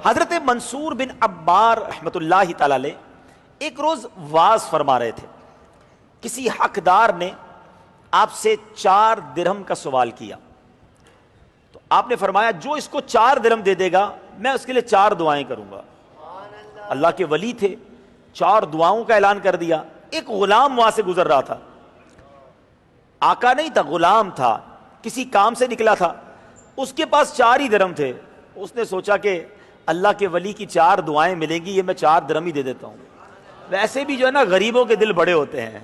حضرت منصور بن عبار رحمۃ اللہ تعالی علیہ ایک روز واز فرما رہے تھے. کسی حقدار نے آپ سے 4 درہم کا سوال کیا تو آپ نے فرمایا جو اس کو 4 درہم دے دے گا میں اس کے لیے 4 دعائیں کروں گا. اللہ کے ولی تھے, 4 دعاؤں کا اعلان کر دیا. ایک غلام وہاں سے گزر رہا تھا, آقا نہیں تھا, غلام تھا, کسی کام سے نکلا تھا, اس کے پاس 4 ہی درہم تھے. اس نے سوچا کہ اللہ کے ولی کی 4 دعائیں ملیں گی, یہ میں 4 درہم ہی دے دیتا ہوں. ویسے بھی جو ہے نا غریبوں کے دل بڑے ہوتے ہیں.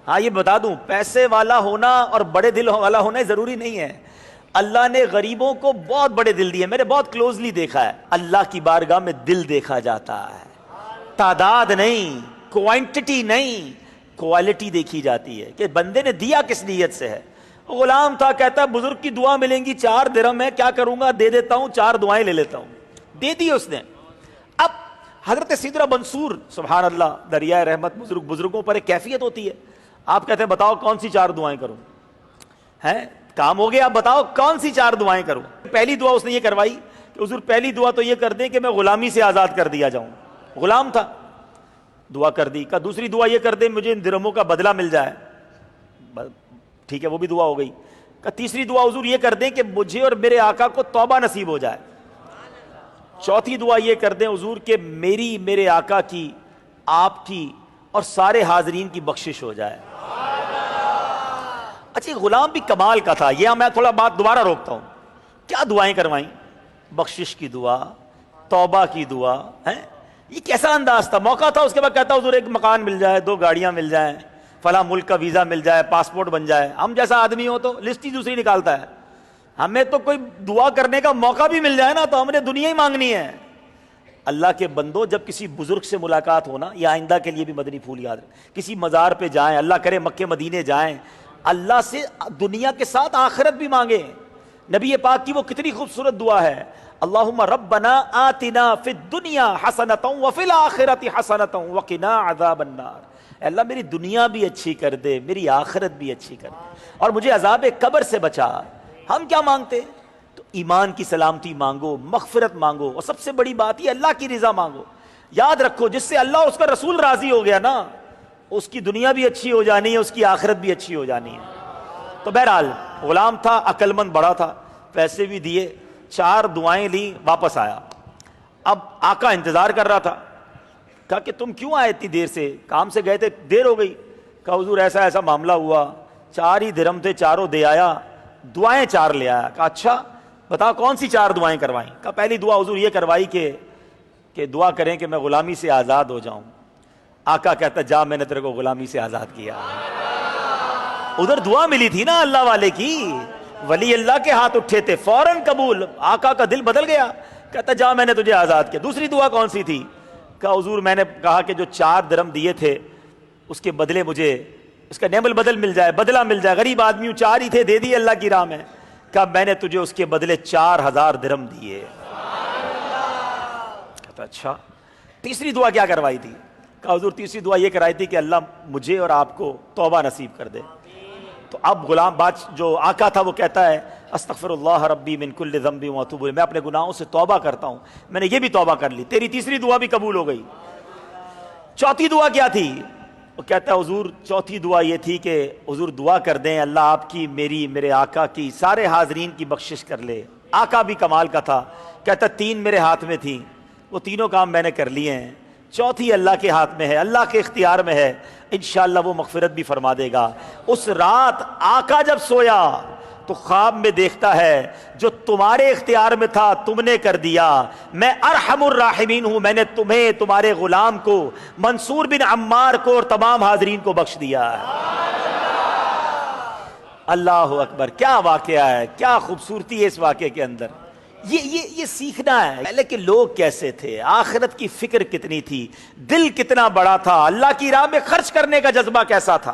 ہاں یہ بتا دوں, پیسے والا ہونا اور بڑے دل والا ہونا ضروری نہیں ہے. اللہ نے غریبوں کو بہت بڑے دل دیے. میں نے بہت کلوزلی دیکھا ہے, اللہ کی بارگاہ میں دل دیکھا جاتا ہے, تعداد نہیں, کوانٹٹی نہیں, کوالٹی دیکھی جاتی ہے کہ بندے نے دیا کس نیت سے ہے. غلام تھا, کہتا ہے بزرگ کی دعا ملیں گی, 4 درہم ہے, کیا کروں گا, دے دیتا ہوں, 4 دعائیں لے لیتا ہوں. دے دی اس نے. اب حضرت سیدنا منصور سبحان اللہ دریائے رحمت, بزرگوں پر ایک کیفیت ہوتی ہے. آپ کہتے ہیں بتاؤ کون سی 4 دعائیں کروں, ہیں کام ہو گیا, آپ بتاؤ کون سی 4 دعائیں کروں. پہلی دعا اس نے یہ کروائی کہ حضور پہلی دعا تو یہ کر دیں کہ میں غلامی سے آزاد کر دیا جاؤں. غلام تھا, دعا کر دی. کہ دوسری دعا یہ کر دیں مجھے ان درہموں کا بدلہ مل جائے. ٹھیک ہے, وہ بھی دعا ہو گئی. کہ تیسری دعا حضور یہ کر دیں کہ مجھے اور میرے آقا کو توبہ نصیب ہو جائے. چوتھی دعا یہ کر دیں حضور کہ میری, میرے آقا کی, آپ کی اور سارے حاضرین کی بخشش ہو جائے. اچھا غلام بھی کمال کا تھا. یہ میں تھوڑا بات دوبارہ روکتا ہوں. کیا دعائیں کروائیں, بخشش کی دعا, توبہ کی دعا, ہیں یہ کیسا انداز تھا. موقع تھا, اس کے بعد کہتا حضور ایک مکان مل جائے, 2 گاڑیاں مل جائیں, فلاں ملک کا ویزا مل جائے, پاسپورٹ بن جائے. ہم جیسا آدمی ہو تو لسٹ ہی دوسری نکالتا ہے. ہمیں تو کوئی دعا کرنے کا موقع بھی مل جائے نا تو ہم نے دنیا ہی مانگنی ہے. اللہ کے بندو, جب کسی بزرگ سے ملاقات ہونا, یا آئندہ کے لیے بھی مدنی پھول یاد رکھیں, کسی مزار پہ جائیں, اللہ کرے مکے مدینے جائیں, اللہ سے دنیا کے ساتھ آخرت بھی مانگیں. نبی پاک کی وہ کتنی خوبصورت دعا ہے, اللہم ربنا آتنا فی الدنیا حسنۃ وفی الآخرۃ حسنۃ وقنا عذاب النار. اللہ میری دنیا بھی اچھی کر دے, میری آخرت بھی اچھی کر دے, اور مجھے عذاب قبر سے بچا. ہم کیا مانگتے تو ایمان کی سلامتی مانگو, مغفرت مانگو, اور سب سے بڑی بات یہ اللہ کی رضا مانگو. یاد رکھو جس سے اللہ اور اس کا رسول راضی ہو گیا نا, اس کی دنیا بھی اچھی ہو جانی ہے, اس کی آخرت بھی اچھی ہو جانی ہے. تو بہرحال غلام تھا, عقل مند بڑا تھا, پیسے بھی دیے, 4 دعائیں لی, واپس آیا. اب آقا انتظار کر رہا تھا. کہا کہ تم کیوں آئے اتنی دیر سے, کام سے گئے تھے, دیر ہو گئی. کہا حضور ایسا ایسا معاملہ ہوا, 4 ہی درہم تھے, 4 دے آیا, دعائیں 4 لے آیا. کہا اچھا بتاؤ کون سی 4 دعائیں کروائیں. کہا پہلی دعا حضور یہ کروائی کہ دعا کریں کہ میں غلامی سے آزاد ہو جاؤں. آقا کہتا جا, میں نے تیرے کو غلامی سے آزاد کیا. ادھر دعا ملی تھی نا اللہ والے کی, ولی اللہ کے ہاتھ اٹھے تھے, فوراً قبول. آقا کا دل بدل گیا, کہتا جا میں نے تجھے آزاد کیا. دوسری دعا کون سی تھی. کہا حضور میں نے کہا کہ جو 4 درہم دیے تھے اس کے بدلے مجھے اس کا نعم البدل مل جائے, بدلہ مل جائے. غریب آدمی ہوں, 4 ہی تھے, دے دیے اللہ کی راہ میں. کہا میں نے تجھے اس کے بدلے 4000 درہم دیے. کہتا اچھا. تیسری دعا کیا کروائی تھی. کہا حضور تیسری دعا یہ کرائی تھی کہ اللہ مجھے اور آپ کو توبہ نصیب کر دے. تو اب غلام بات جو آقا تھا وہ کہتا ہے استغفر اللہ ربی من کل ذنب واتوب الیہ, میں اپنے گناہوں سے توبہ کرتا ہوں. میں نے یہ بھی توبہ کر لی, تیری تیسری دعا بھی قبول ہو گئی. چوتھی دعا کیا تھی. وہ کہتا ہے حضور چوتھی دعا یہ تھی کہ حضور دعا کر دیں اللہ آپ کی, میری, میرے آقا کی, سارے حاضرین کی بخشش کر لے. آقا بھی کمال کا تھا, کہتا 3 میرے ہاتھ میں تھیں, وہ تینوں کام میں نے کر لیے ہیں, چوتھی اللہ کے ہاتھ میں ہے, اللہ کے اختیار میں ہے, انشاءاللہ وہ مغفرت بھی فرما دے گا. اس رات آقا جب سویا تو خواب میں دیکھتا ہے جو تمہارے اختیار میں تھا تم نے کر دیا, میں ارحم الراحمین ہوں, میں نے تمہیں, تمہارے غلام کو, منصور بن عمار کو اور تمام حاضرین کو بخش دیا. اللہ اکبر. کیا واقعہ ہے, کیا خوبصورتی ہے اس واقعے کے اندر. یہ سیکھنا ہے پہلے کہ لوگ کیسے تھے, آخرت کی فکر کتنی تھی, دل کتنا بڑا تھا, اللہ کی راہ میں خرچ کرنے کا جذبہ کیسا تھا.